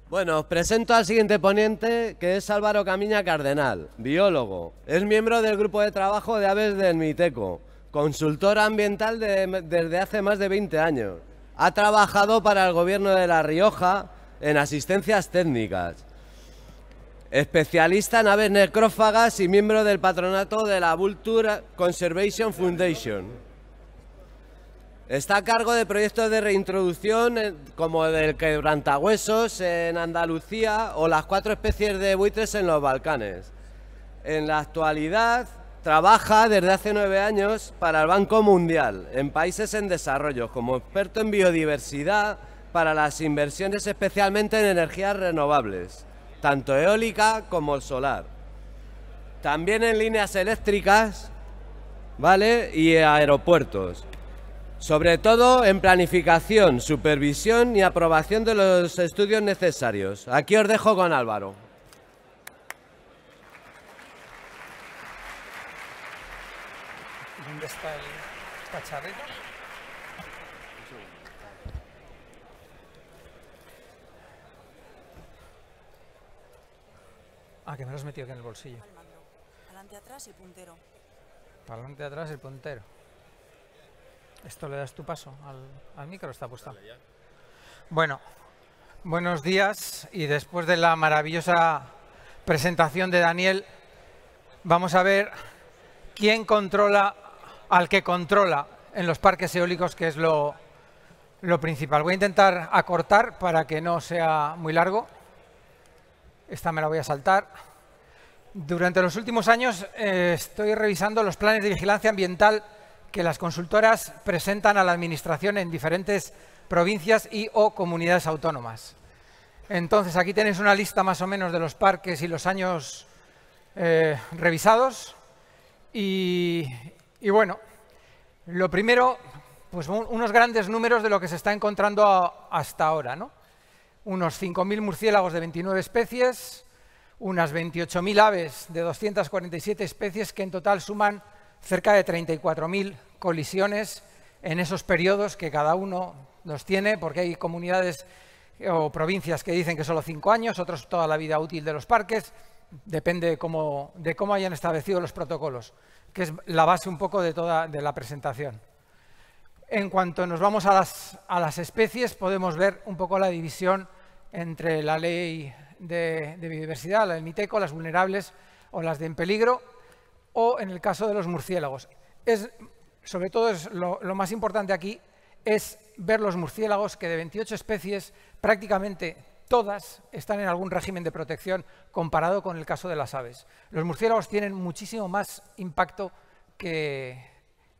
Bueno, os presento al siguiente ponente, que es Álvaro Camiña Cardenal, biólogo. Es miembro del grupo de trabajo de aves del Miteco, consultor ambiental desde hace más de 20 años. Ha trabajado para el gobierno de La Rioja en asistencias técnicas. Especialista en aves necrófagas y miembro del patronato de la Vulture Conservation Foundation. Está a cargo de proyectos de reintroducción como el quebrantahuesos en Andalucía o las 4 especies de buitres en los Balcanes. En la actualidad trabaja desde hace 9 años para el Banco Mundial en países en desarrollo como experto en biodiversidad para las inversiones especialmente en energías renovables, tanto eólica como solar. También en líneas eléctricas, ¿vale? Y aeropuertos. Sobre todo en planificación, supervisión y aprobación de los estudios necesarios. Aquí os dejo con Álvaro. ¿Dónde está esta charreta? Ah, que me lo has metido aquí en el bolsillo. Al mando. Adelante, atrás y puntero. Para adelante, atrás, el puntero. ¿Esto le das tu paso al micro? Está puesto. Bueno, buenos días, y después de la maravillosa presentación de Daniel, vamos a ver quién controla al que controla en los parques eólicos, que es lo principal. Voy a intentar acortar para que no sea muy largo. Esta me la voy a saltar. Durante los últimos años estoy revisando los planes de vigilancia ambiental que las consultoras presentan a la Administración en diferentes provincias y o comunidades autónomas. Entonces, aquí tenéis una lista más o menos de los parques y los años revisados. Y bueno, lo primero, pues unos grandes números de lo que se está encontrando hasta ahora, ¿no? Unos 5.000 murciélagos de 29 especies, unas 28.000 aves de 247 especies, que en total suman cerca de 34.000 colisiones en esos periodos que cada uno los tiene, porque hay comunidades o provincias que dicen que solo 5 años, otros toda la vida útil de los parques, depende de cómo hayan establecido los protocolos, que es la base un poco de la presentación. En cuanto nos vamos a las especies, podemos ver un poco la división entre la ley de biodiversidad, la del Miteco, las vulnerables o las de en peligro, o en el caso de los murciélagos. Sobre todo lo más importante aquí es ver los murciélagos, que de 28 especies prácticamente todas están en algún régimen de protección comparado con el caso de las aves. Los murciélagos tienen muchísimo más impacto que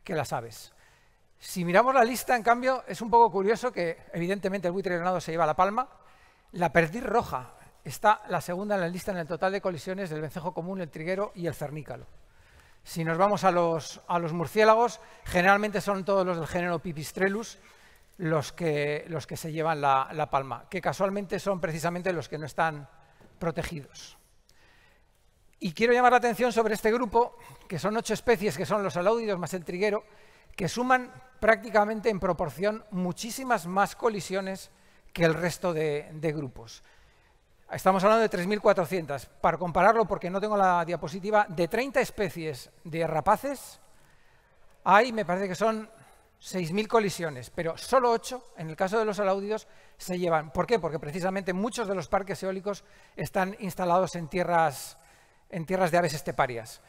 las aves. Si miramos la lista, en cambio, es un poco curioso que evidentemente el buitre granado se lleva la palma. La perdiz roja está la segunda en la lista en el total de colisiones del vencejo común, el triguero y el cernícalo. Si nos vamos a los murciélagos, generalmente son todos los del género Pipistrellus los que se llevan la palma, que casualmente son precisamente los que no están protegidos. Y quiero llamar la atención sobre este grupo, que son 8 especies, que son los alaudidos más el triguero, que suman prácticamente en proporción muchísimas más colisiones que el resto de grupos. Estamos hablando de 3.400. Para compararlo, porque no tengo la diapositiva, de 30 especies de rapaces hay, me parece que son 6.000 colisiones, pero solo 8, en el caso de los alaudidos, se llevan. ¿Por qué? Porque precisamente muchos de los parques eólicos están instalados en tierras de aves esteparias.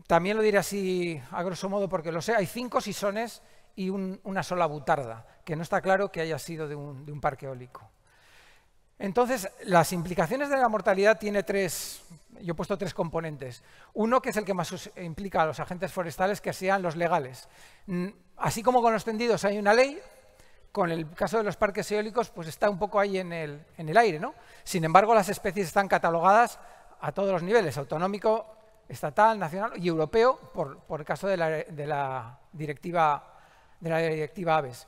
También lo diré así a grosso modo porque lo sé, hay 5 sisones y una sola butarda, que no está claro que haya sido de un parque eólico. Entonces, las implicaciones de la mortalidad tiene yo he puesto 3 componentes. Uno, que es el que más implica a los agentes forestales, que sean los legales. Así como con los tendidos hay una ley, con el caso de los parques eólicos, pues está un poco ahí en el aire, ¿no? Sin embargo, las especies están catalogadas a todos los niveles, autonómico, estatal, nacional y europeo, por el caso de la directiva Aves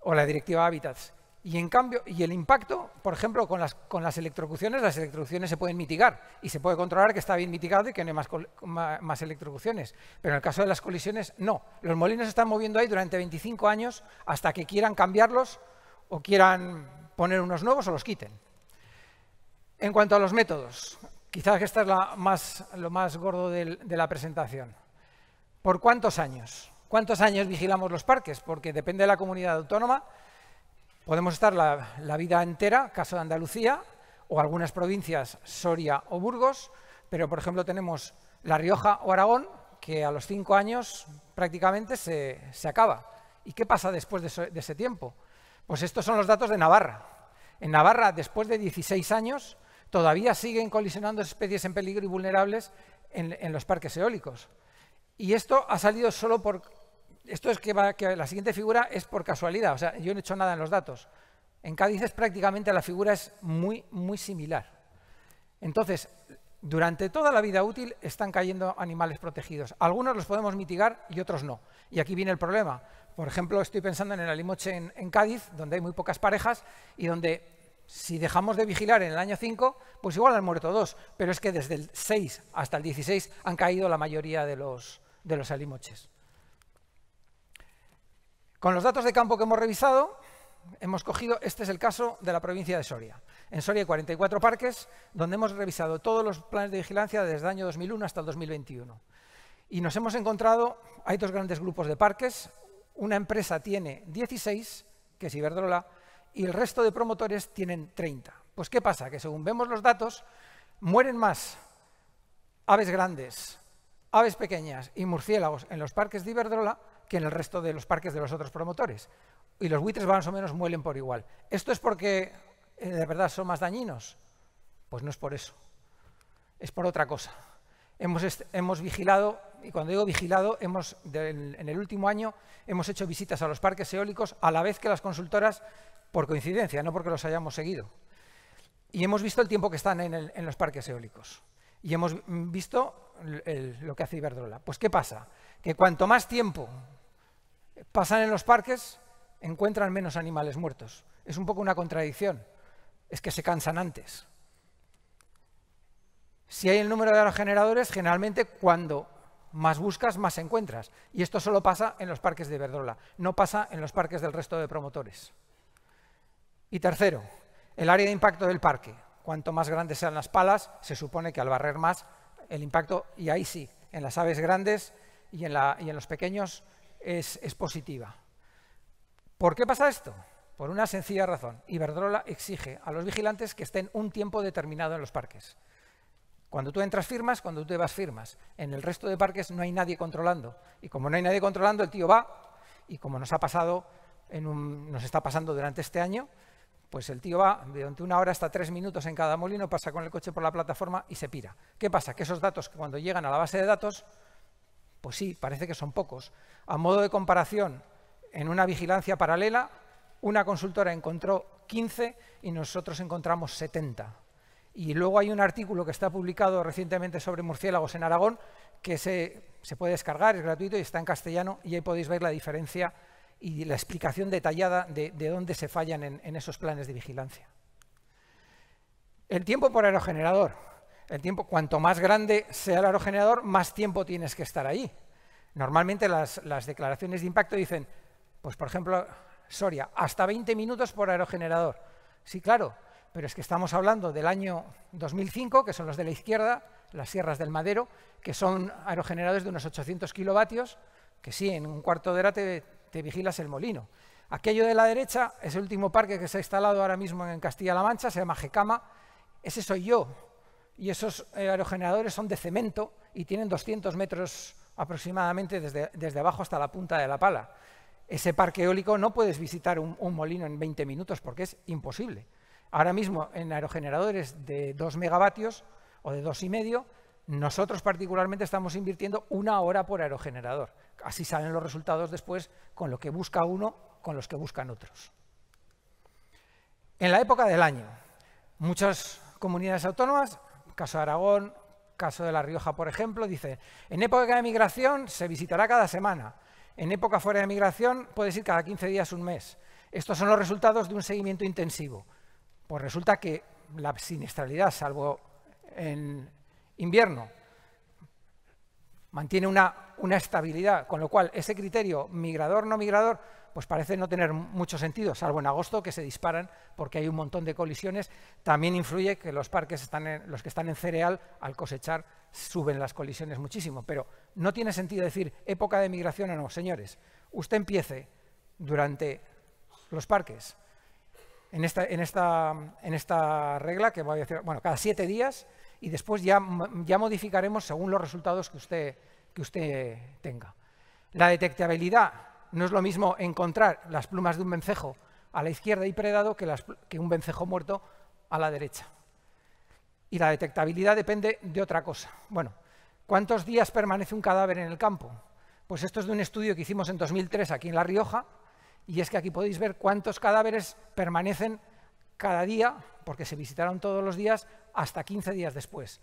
o la directiva Hábitats. Y en cambio, el impacto, por ejemplo, con las electrocuciones, las electrocuciones se pueden mitigar y se puede controlar que está bien mitigado y que no hay más electrocuciones. Pero en el caso de las colisiones, no. Los molinos se están moviendo ahí durante 25 años hasta que quieran cambiarlos o quieran poner unos nuevos o los quiten. En cuanto a los métodos, quizás que esta es lo más gordo de la presentación. ¿Por cuántos años? ¿Cuántos años vigilamos los parques? Porque depende de la comunidad autónoma. Podemos estar la vida entera, caso de Andalucía, o algunas provincias, Soria o Burgos, pero por ejemplo tenemos La Rioja o Aragón, que a los 5 años prácticamente se acaba. ¿Y qué pasa después de ese tiempo? Pues estos son los datos de Navarra. En Navarra, después de 16 años, todavía siguen colisionando especies en peligro y vulnerables en los parques eólicos. Y esto ha salido solo por... Esto es que la siguiente figura es por casualidad, o sea, yo no he hecho nada en los datos. En Cádiz prácticamente la figura es muy, muy similar. Entonces, durante toda la vida útil están cayendo animales protegidos. Algunos los podemos mitigar y otros no. Y aquí viene el problema. Por ejemplo, estoy pensando en el alimoche en Cádiz, donde hay muy pocas parejas y donde si dejamos de vigilar en el año 5, pues igual han muerto 2, pero es que desde el 6 hasta el 16 han caído la mayoría de los alimoches. Con los datos de campo que hemos revisado, hemos cogido, este es el caso de la provincia de Soria. En Soria hay 44 parques, donde hemos revisado todos los planes de vigilancia desde el año 2001 hasta el 2021. Y nos hemos encontrado, hay 2 grandes grupos de parques, una empresa tiene 16, que es Iberdrola, y el resto de promotores tienen 30. Pues ¿qué pasa? Que según vemos los datos, mueren más aves grandes, aves pequeñas y murciélagos en los parques de Iberdrola que en el resto de los parques de los otros promotores. Y los buitres más o menos mueren por igual. ¿Esto es porque de verdad son más dañinos? Pues no es por eso. Es por otra cosa. Hemos vigilado, y cuando digo vigilado, en el último año hemos hecho visitas a los parques eólicos a la vez que las consultoras, por coincidencia, no porque los hayamos seguido. Y hemos visto el tiempo que están en los parques eólicos. Y hemos visto lo que hace Iberdrola. Pues ¿qué pasa? Que cuanto más tiempo pasan en los parques, encuentran menos animales muertos. Es un poco una contradicción. Es que se cansan antes. Si hay el número de aerogeneradores, generalmente cuando más buscas, más encuentras. Y esto solo pasa en los parques de Iberdrola, no pasa en los parques del resto de promotores. Y tercero, el área de impacto del parque. Cuanto más grandes sean las palas, se supone que al barrer más, el impacto, y ahí sí, en las aves grandes y en los pequeños es positiva. ¿Por qué pasa esto? Por una sencilla razón. Iberdrola exige a los vigilantes que estén un tiempo determinado en los parques. Cuando tú entras firmas, cuando tú te vas firmas. En el resto de parques no hay nadie controlando. Y como no hay nadie controlando, el tío va, y como nos está pasando durante este año, pues el tío va durante 1 hora hasta 3 minutos en cada molino, pasa con el coche por la plataforma y se pira. ¿Qué pasa? Que esos datos, cuando llegan a la base de datos, pues sí, parece que son pocos. A modo de comparación, en una vigilancia paralela, una consultora encontró 15 y nosotros encontramos 70. Y luego hay un artículo que está publicado recientemente sobre murciélagos en Aragón que se puede descargar, es gratuito y está en castellano, y ahí podéis ver la diferencia y la explicación detallada de dónde se fallan en esos planes de vigilancia. El tiempo por aerogenerador. El tiempo, cuanto más grande sea el aerogenerador, más tiempo tienes que estar ahí. Normalmente las declaraciones de impacto dicen, pues por ejemplo, Soria, hasta 20 minutos por aerogenerador. Sí, claro, pero es que estamos hablando del año 2005, que son los de la izquierda, las Sierras del Madero, que son aerogeneradores de unos 800 kilovatios, que sí, en un cuarto de hora te vigilas el molino. Aquello de la derecha es el último parque que se ha instalado ahora mismo en Castilla-La Mancha, se llama Gecama, ese soy yo. Y esos aerogeneradores son de cemento y tienen 200 metros aproximadamente desde abajo hasta la punta de la pala. Ese parque eólico no puedes visitar un molino en 20 minutos porque es imposible. Ahora mismo en aerogeneradores de 2 megavatios o de 2,5, nosotros particularmente estamos invirtiendo 1 hora por aerogenerador. Así salen los resultados después con lo que busca uno, con los que buscan otros. En la época del año, muchas comunidades autónomas, caso de Aragón, caso de La Rioja, por ejemplo, dicen, en época de migración se visitará cada semana, en época fuera de migración puedes ir cada 15 días, un mes. Estos son los resultados de un seguimiento intensivo. Pues resulta que la siniestralidad, salvo en invierno, mantiene una estabilidad, con lo cual ese criterio migrador-no migrador pues parece no tener mucho sentido, salvo en agosto, que se disparan porque hay un montón de colisiones. También influye que los parques, los que están en cereal, al cosechar, suben las colisiones muchísimo. Pero no tiene sentido decir época de migración o no. Señores, usted empiece durante los parques en esta regla que voy a decir, bueno, cada 7 días, y después ya modificaremos según los resultados que usted tenga. La detectabilidad no es lo mismo encontrar las plumas de un vencejo a la izquierda y predado que un vencejo muerto a la derecha. Y la detectabilidad depende de otra cosa. Bueno, ¿cuántos días permanece un cadáver en el campo? Pues esto es de un estudio que hicimos en 2003 aquí en La Rioja, y es que aquí podéis ver cuántos cadáveres permanecen cada día, porque se visitaron todos los días, hasta 15 días después.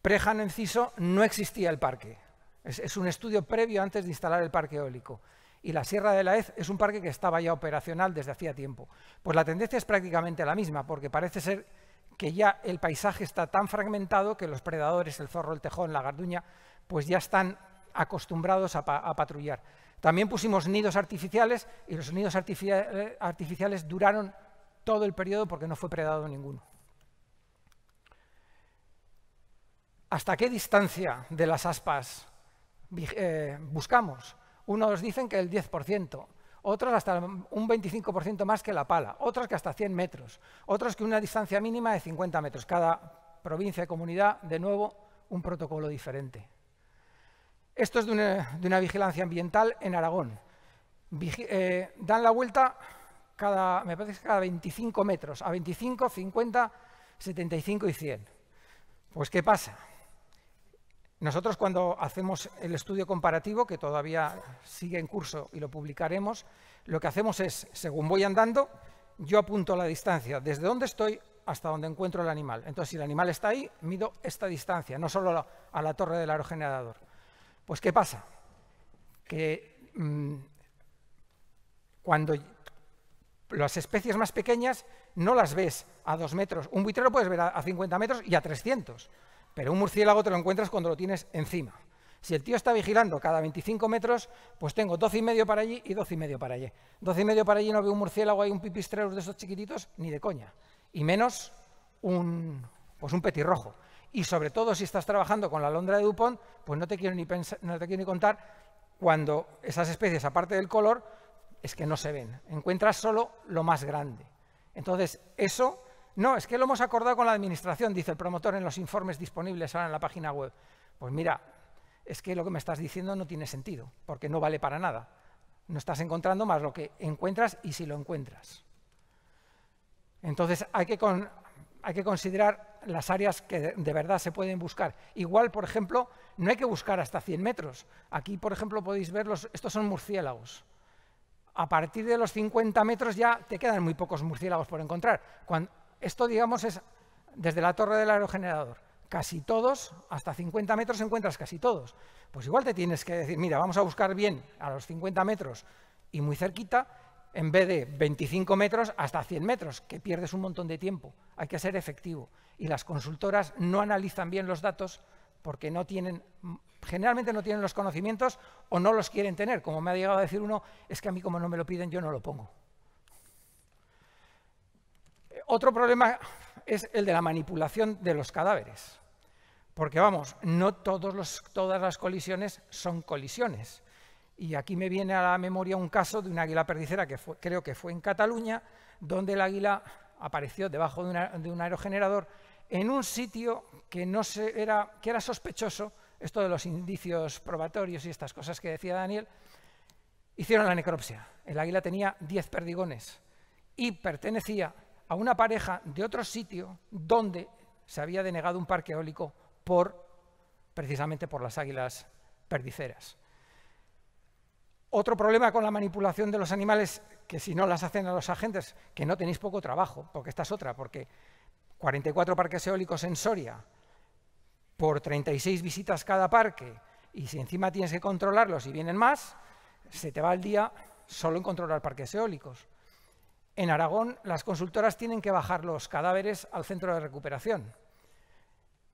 Prejano Enciso no existía el parque. Es un estudio previo antes de instalar el parque eólico. Y la Sierra de la Hez es un parque que estaba ya operacional desde hacía tiempo. Pues la tendencia es prácticamente la misma, porque parece ser que ya el paisaje está tan fragmentado que los predadores, el zorro, el tejón, la garduña, pues ya están acostumbrados a patrullar. También pusimos nidos artificiales, y los nidos artificiales duraron todo el periodo porque no fue predado ninguno. ¿Hasta qué distancia de las aspas buscamos? Unos dicen que el 10%, otros hasta un 25% más que la pala, otros que hasta 100 metros, otros que una distancia mínima de 50 metros. Cada provincia y comunidad, de nuevo, un protocolo diferente. Esto es de una vigilancia ambiental en Aragón. Dan la vuelta me parece que cada 25 metros, a 25, 50, 75 y 100. Pues, ¿qué pasa? Nosotros, cuando hacemos el estudio comparativo, que todavía sigue en curso y lo publicaremos, lo que hacemos es, según voy andando, yo apunto la distancia desde donde estoy hasta donde encuentro el animal. Entonces, si el animal está ahí, mido esta distancia, no solo a la torre del aerogenerador. Pues, ¿qué pasa? Que cuando las especies más pequeñas no las ves a 2 metros. Un buitrero puedes ver a 50 metros y a 300, pero un murciélago te lo encuentras cuando lo tienes encima. Si el tío está vigilando cada 25 metros, pues tengo 12,5 para allí y 12,5 para allí. 12,5 para allí no veo un murciélago, hay un pipistrellus de esos chiquititos, ni de coña. Y menos un petirrojo. Y sobre todo si estás trabajando con la alondra de Dupont, pues no te quiero ni contar cuando esas especies, aparte del color, es que no se ven. Encuentras solo lo más grande. Entonces, eso, no, es que lo hemos acordado con la administración, dice el promotor en los informes disponibles ahora en la página web. Pues mira, es que lo que me estás diciendo no tiene sentido, porque no vale para nada. No estás encontrando más lo que encuentras y si lo encuentras. Entonces, hay que considerar las áreas que de verdad se pueden buscar. Igual, por ejemplo, no hay que buscar hasta 100 metros. Aquí, por ejemplo, podéis ver, estos son murciélagos. A partir de los 50 metros ya te quedan muy pocos murciélagos por encontrar. Esto, digamos, es desde la torre del aerogenerador. Casi todos, hasta 50 metros encuentras casi todos. Pues igual te tienes que decir, mira, vamos a buscar bien a los 50 metros y muy cerquita, en vez de 25 metros hasta 100 metros, que pierdes un montón de tiempo. Hay que ser efectivo. Y las consultoras no analizan bien los datos porque generalmente no tienen los conocimientos o no los quieren tener. Como me ha llegado a decir uno, es que a mí como no me lo piden, yo no lo pongo. Otro problema es el de la manipulación de los cadáveres. Porque, vamos, no todas las colisiones son colisiones. Y aquí me viene a la memoria un caso de una águila perdicera que creo que fue en Cataluña, donde el águila apareció debajo de un aerogenerador en un sitio que era sospechoso, esto de los indicios probatorios y estas cosas que decía Daniel. Hicieron la necropsia. El águila tenía 10 perdigones y pertenecía a una pareja de otro sitio donde se había denegado un parque eólico precisamente por las águilas perdiceras. Otro problema con la manipulación de los animales, que si no las hacen a los agentes, que no tenéis poco trabajo, porque esta es otra, porque 44 parques eólicos en Soria, por 36 visitas cada parque, y si encima tienes que controlarlos y vienen más, se te va el día solo en controlar parques eólicos. En Aragón, las consultoras tienen que bajar los cadáveres al centro de recuperación.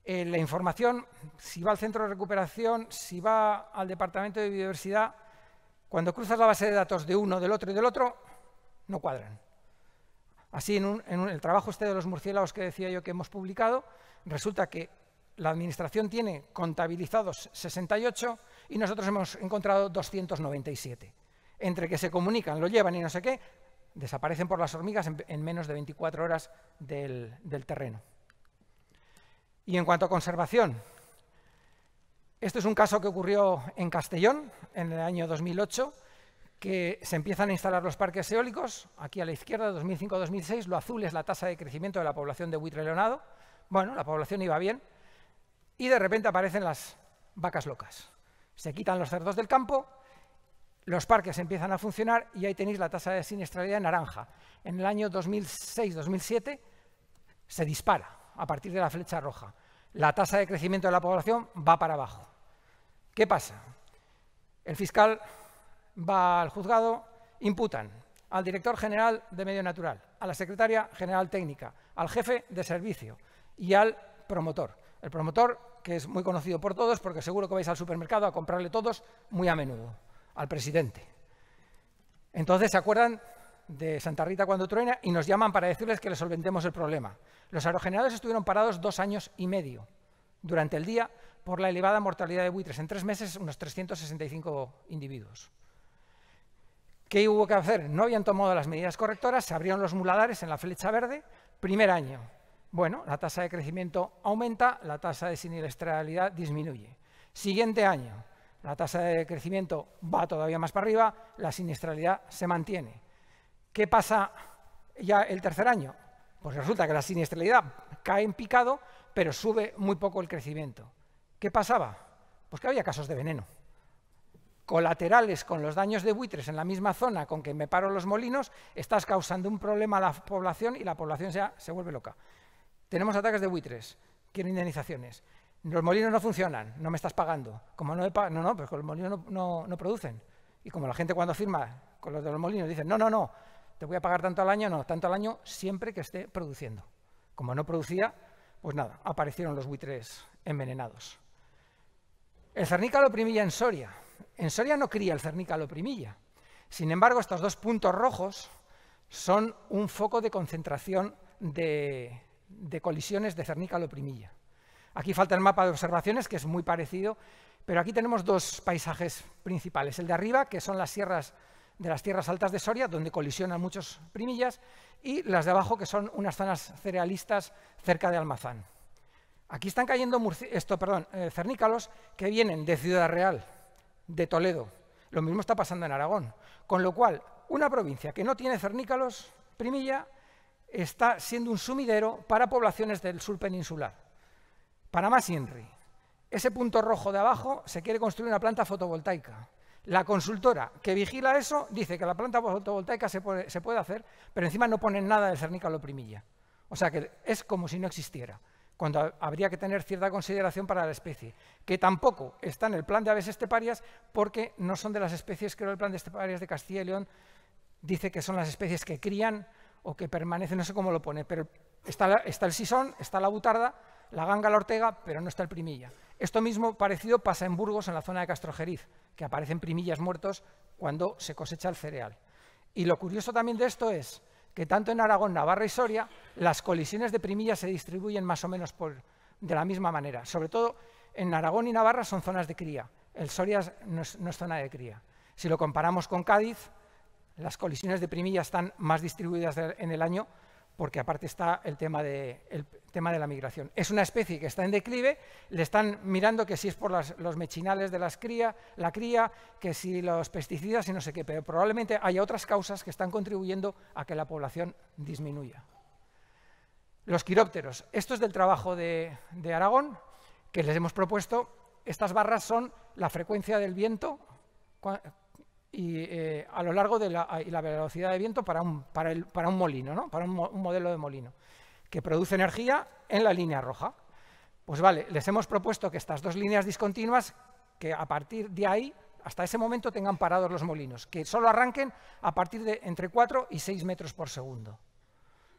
La información, si va al centro de recuperación, si va al Departamento de Biodiversidad, Cuando cruzas la base de datos de uno, del otro y del otro, no cuadran. Así, en el trabajo este de los murciélagos que decía yo que hemos publicado, resulta que la administración tiene contabilizados 68 y nosotros hemos encontrado 297. Entre que se comunican, lo llevan y no sé qué, desaparecen por las hormigas en menos de 24 horas del terreno. Y en cuanto a conservación, esto es un caso que ocurrió en Castellón en el año 2008, que se empiezan a instalar los parques eólicos, aquí a la izquierda, 2005-2006, lo azul es la tasa de crecimiento de la población de buitre leonado. Bueno, la población iba bien, y de repente aparecen las vacas locas. Se quitan los cerdos del campo, los parques empiezan a funcionar y ahí tenéis la tasa de siniestralidad en naranja. En el año 2006-2007 se dispara a partir de la flecha roja. La tasa de crecimiento de la población va para abajo. ¿Qué pasa? El fiscal va al juzgado, imputan al director general de Medio Natural, a la secretaria general técnica, al jefe de servicio y al promotor. El promotor, que es muy conocido por todos, porque seguro que vais al supermercado a comprarle todos muy a menudo, al presidente. Entonces se acuerdan de Santa Rita cuando truena y nos llaman para decirles que les solventemos el problema. Los aerogeneradores estuvieron parados 2 años y medio durante el día por la elevada mortalidad de buitres. En 3 meses, unos 365 individuos. ¿Qué hubo que hacer? No habían tomado las medidas correctoras, se abrieron los muladares en la flecha verde. Primer año, bueno, la tasa de crecimiento aumenta, la tasa de siniestralidad disminuye. Siguiente año, la tasa de crecimiento va todavía más para arriba, la siniestralidad se mantiene. ¿Qué pasa ya el tercer año? Pues resulta que la siniestralidad cae en picado, pero sube muy poco el crecimiento. ¿Qué pasaba? Pues que había casos de veneno. Colaterales con los daños de buitres en la misma zona con que me paro los molinos, estás causando un problema a la población y la población se vuelve loca. Tenemos ataques de buitres, quiero indemnizaciones. Los molinos no funcionan, no me estás pagando. Como no, pues los molinos no producen. Y como la gente cuando firma con los de los molinos dicen, no, te voy a pagar tanto al año, no, tanto al año siempre que esté produciendo. Como no producía, pues nada, aparecieron los buitres envenenados. El cernícalo primilla en Soria. En Soria no cría el cernícalo primilla. Sin embargo, estos 2 puntos rojos son un foco de concentración de colisiones de cernícalo primilla. Aquí falta el mapa de observaciones, que es muy parecido, pero aquí tenemos 2 paisajes principales. El de arriba, que son las sierras de las tierras altas de Soria, donde colisionan muchos primillas, y las de abajo, que son unas zonas cerealistas cerca de Almazán. Aquí están cayendo cernícalos que vienen de Ciudad Real, de Toledo. Lo mismo está pasando en Aragón. Con lo cual, una provincia que no tiene cernícalos primilla está siendo un sumidero para poblaciones del sur peninsular. Para más INRI, ese punto rojo de abajo se quiere construir una planta fotovoltaica. La consultora que vigila eso dice que la planta fotovoltaica se puede hacer, pero encima no ponen nada del cernícalo primilla. O sea que es como si no existiera, cuando habría que tener cierta consideración para la especie, que tampoco está en el plan de aves esteparias porque no son de las especies, creo el plan de esteparias de Castilla y León dice que son las especies que crían o que permanecen, no sé cómo lo pone, pero está el sisón, está la butarda, la ganga, la ortega, pero no está el primilla. Esto mismo parecido pasa en Burgos, en la zona de Castrojeriz, que aparecen primillas muertos cuando se cosecha el cereal. Y lo curioso también de esto es que tanto en Aragón, Navarra y Soria, las colisiones de primillas se distribuyen más o menos de la misma manera. Sobre todo en Aragón y Navarra son zonas de cría. El Soria no es zona de cría. Si lo comparamos con Cádiz, las colisiones de primillas están más distribuidas en el año, porque aparte está el tema de la migración. Es una especie que está en declive, le están mirando que si es por los mechinales de la cría, que si los pesticidas y no sé qué, pero probablemente haya otras causas que están contribuyendo a que la población disminuya. Los quirópteros. Esto es del trabajo de Aragón, que les hemos propuesto. Estas barras son la frecuencia del viento y a lo largo de la velocidad de viento para un molino, ¿no? Para un modelo de molino, que produce energía en la línea roja. Pues vale, les hemos propuesto que estas 2 líneas discontinuas, que a partir de ahí, hasta ese momento, tengan parados los molinos, que solo arranquen a partir de entre 4 y 6 metros por segundo,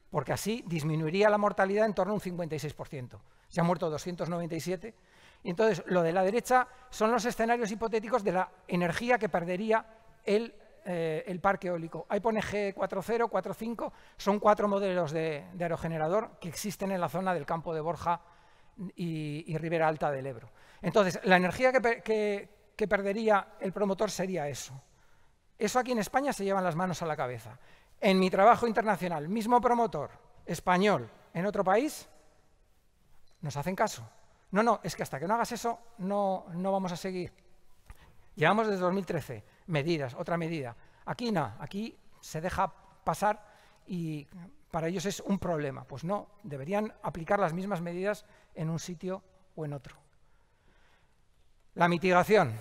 porque así disminuiría la mortalidad en torno a un 56%. Se han muerto 297. Y entonces, lo de la derecha son los escenarios hipotéticos de la energía que perdería el parque eólico. Ahí pone G40, 45, son 4 modelos de aerogenerador que existen en la zona del Campo de Borja y Ribera Alta del Ebro. Entonces, la energía que perdería el promotor sería eso. Eso aquí en España se llevan las manos a la cabeza. En mi trabajo internacional, mismo promotor español en otro país, nos hacen caso. No, es que hasta que no hagas eso no vamos a seguir. Llevamos desde 2013 medidas, otra medida. Aquí no, aquí se deja pasar y para ellos es un problema. Pues no, deberían aplicar las mismas medidas en un sitio o en otro. La mitigación.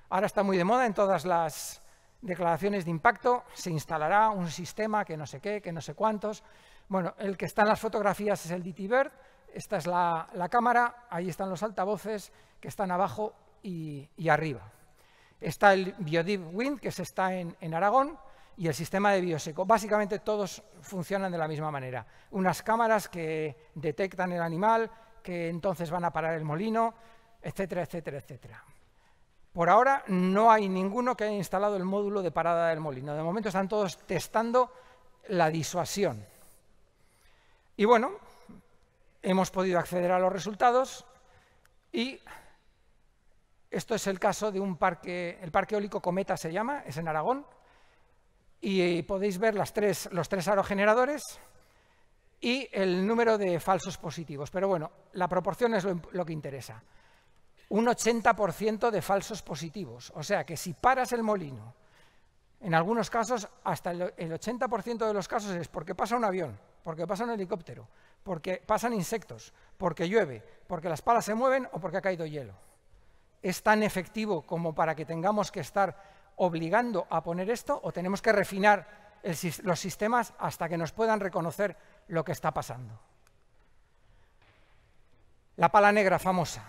Ahora está muy de moda en todas las declaraciones de impacto. Se instalará un sistema que no sé qué, que no sé cuántos. Bueno, el que está en las fotografías es el DT-Bird. Esta es la cámara, ahí están los altavoces que están abajo y arriba. Está el Biodiv Wind, que se está en Aragón, y el sistema de Bioseco. Básicamente todos funcionan de la misma manera. Unas cámaras que detectan el animal, que entonces van a parar el molino, etcétera, etcétera, etcétera. Por ahora no hay ninguno que haya instalado el módulo de parada del molino. De momento están todos testando la disuasión. Y bueno, hemos podido acceder a los resultados y esto es el caso de un parque, el parque eólico Cometa se llama, es en Aragón, y podéis ver los tres aerogeneradores y el número de falsos positivos. Pero bueno, la proporción es lo que interesa. Un 80% de falsos positivos, o sea que si paras el molino, en algunos casos, hasta el 80% de los casos es porque pasa un avión, porque pasa un helicóptero, porque pasan insectos, porque llueve, porque las palas se mueven o porque ha caído hielo. ¿Es tan efectivo como para que tengamos que estar obligando a poner esto o tenemos que refinar los sistemas hasta que nos puedan reconocer lo que está pasando? La pala negra famosa.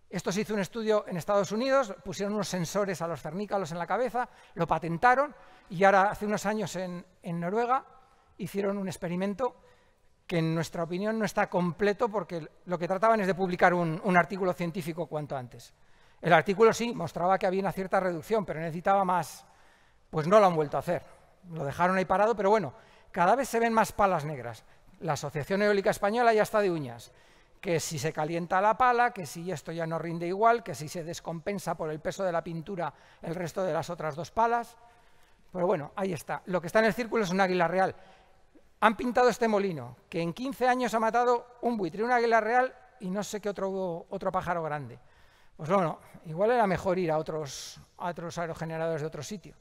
Esto se hizo un estudio en Estados Unidos, pusieron unos sensores a los cernícalos en la cabeza, lo patentaron y ahora hace unos años en Noruega hicieron un experimento que en nuestra opinión no está completo porque lo que trataban es de publicar un artículo científico cuanto antes. El artículo sí mostraba que había una cierta reducción, pero necesitaba más, pues no lo han vuelto a hacer. Lo dejaron ahí parado, pero bueno, cada vez se ven más palas negras. La Asociación Eólica Española ya está de uñas, que si se calienta la pala, que si esto ya no rinde igual, que si se descompensa por el peso de la pintura el resto de las otras dos palas. Pero bueno, ahí está. Lo que está en el círculo es un águila real. Han pintado este molino, que en 15 años ha matado un buitre, un águila real y no sé qué otro pájaro grande. Pues bueno, igual era mejor ir a otros aerogeneradores de otro sitio.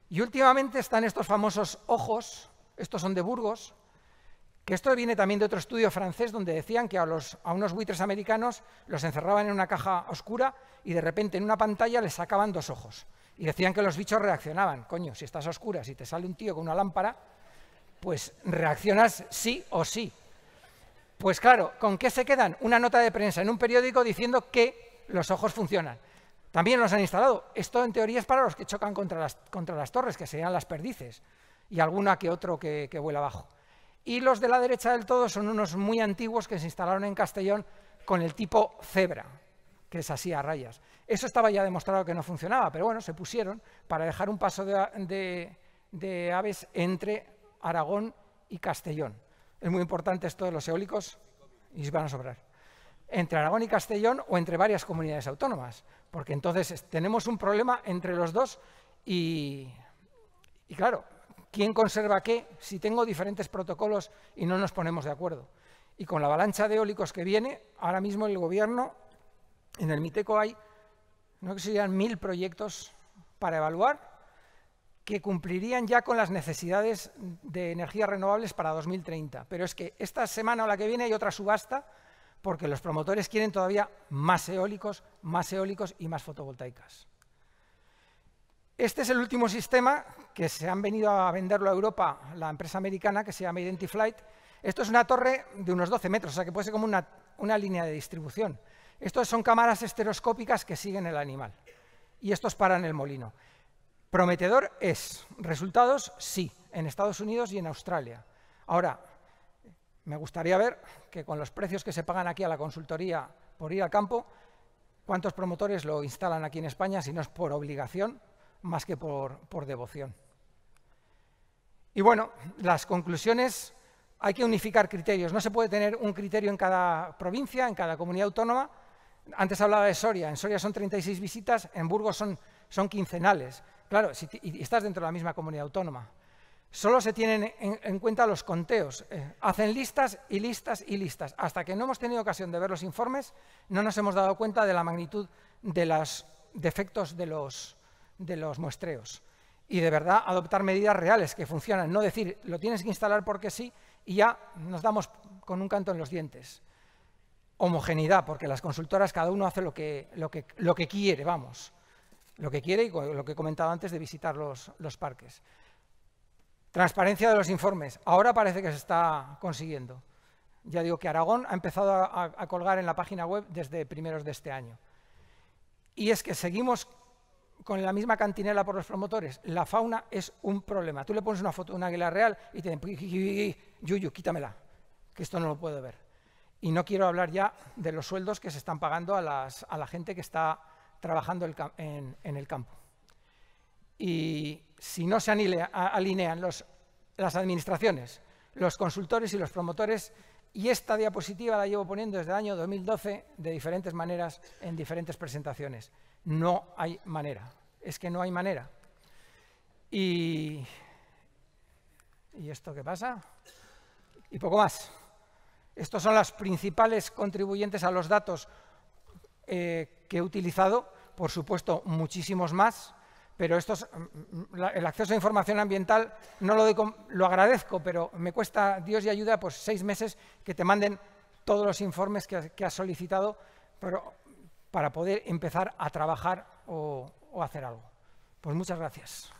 Y últimamente están estos famosos ojos, estos son de Burgos, que esto viene también de otro estudio francés donde decían que a unos buitres americanos los encerraban en una caja oscura y de repente en una pantalla les sacaban 2 ojos. Y decían que los bichos reaccionaban. Coño, si estás a oscuras y te sale un tío con una lámpara, pues reaccionas sí o sí. Pues claro, ¿con qué se quedan? Una nota de prensa en un periódico diciendo que los ojos funcionan. También los han instalado. Esto en teoría es para los que chocan contra las torres, que serían las perdices, y alguna que otro que vuela abajo. Y los de la derecha del todo son unos muy antiguos que se instalaron en Castellón con el tipo cebra, que es así a rayas. Eso estaba ya demostrado que no funcionaba, pero bueno, se pusieron para dejar un paso de aves entre Aragón y Castellón. Es muy importante esto de los eólicos y van a sobrar. Entre Aragón y Castellón o entre varias comunidades autónomas, porque entonces tenemos un problema entre los dos y claro, ¿quién conserva qué si tengo diferentes protocolos y no nos ponemos de acuerdo? Y con la avalancha de eólicos que viene, ahora mismo el gobierno, en el MITECO hay, no sé si serían 1000 proyectos para evaluar que cumplirían ya con las necesidades de energías renovables para 2030. Pero es que esta semana o la que viene hay otra subasta porque los promotores quieren todavía más eólicos y más fotovoltaicas. Este es el último sistema que se han venido a venderlo a Europa, la empresa americana que se llama Identiflight. Esto es una torre de unos 12 metros, o sea que puede ser como una línea de distribución. Estos son cámaras estereoscópicas que siguen el animal y estos paran el molino. Prometedor es, resultados sí, en Estados Unidos y en Australia. Ahora, me gustaría ver que con los precios que se pagan aquí a la consultoría por ir al campo, cuántos promotores lo instalan aquí en España si no es por obligación, más que por devoción. Y bueno, las conclusiones, hay que unificar criterios. No se puede tener un criterio en cada provincia, en cada comunidad autónoma. Antes hablaba de Soria. En Soria son 36 visitas, en Burgos son quincenales. Claro, y estás dentro de la misma comunidad autónoma. Solo se tienen en cuenta los conteos. Hacen listas y listas y listas. Hasta que no hemos tenido ocasión de ver los informes, no nos hemos dado cuenta de la magnitud de los defectos de los muestreos. Y de verdad adoptar medidas reales que funcionan. No decir, lo tienes que instalar porque sí, y ya nos damos con un canto en los dientes. Homogeneidad, porque las consultoras cada uno hace lo que quiere, vamos. Lo que quiere y lo que he comentado antes de visitar los parques. Transparencia de los informes. Ahora parece que se está consiguiendo. Ya digo que Aragón ha empezado a colgar en la página web desde primeros de este año. Y es que seguimos con la misma cantinela por los promotores. La fauna es un problema. Tú le pones una foto de un águila real y te dicen, Yuyu, quítamela, que esto no lo puedo ver. Y no quiero hablar ya de los sueldos que se están pagando a la gente que está trabajando en el campo. Y si no se alinean las administraciones, los consultores y los promotores, y esta diapositiva la llevo poniendo desde el año 2012 de diferentes maneras en diferentes presentaciones. No hay manera, es que no hay manera. ¿Y esto qué pasa? Y poco más. Estos son las principales contribuyentes a los datos que he utilizado, por supuesto muchísimos más, pero el acceso a información ambiental no lo agradezco, pero me cuesta, Dios y ayuda, pues 6 meses que te manden todos los informes que has solicitado para poder empezar a trabajar o hacer algo. Pues muchas gracias.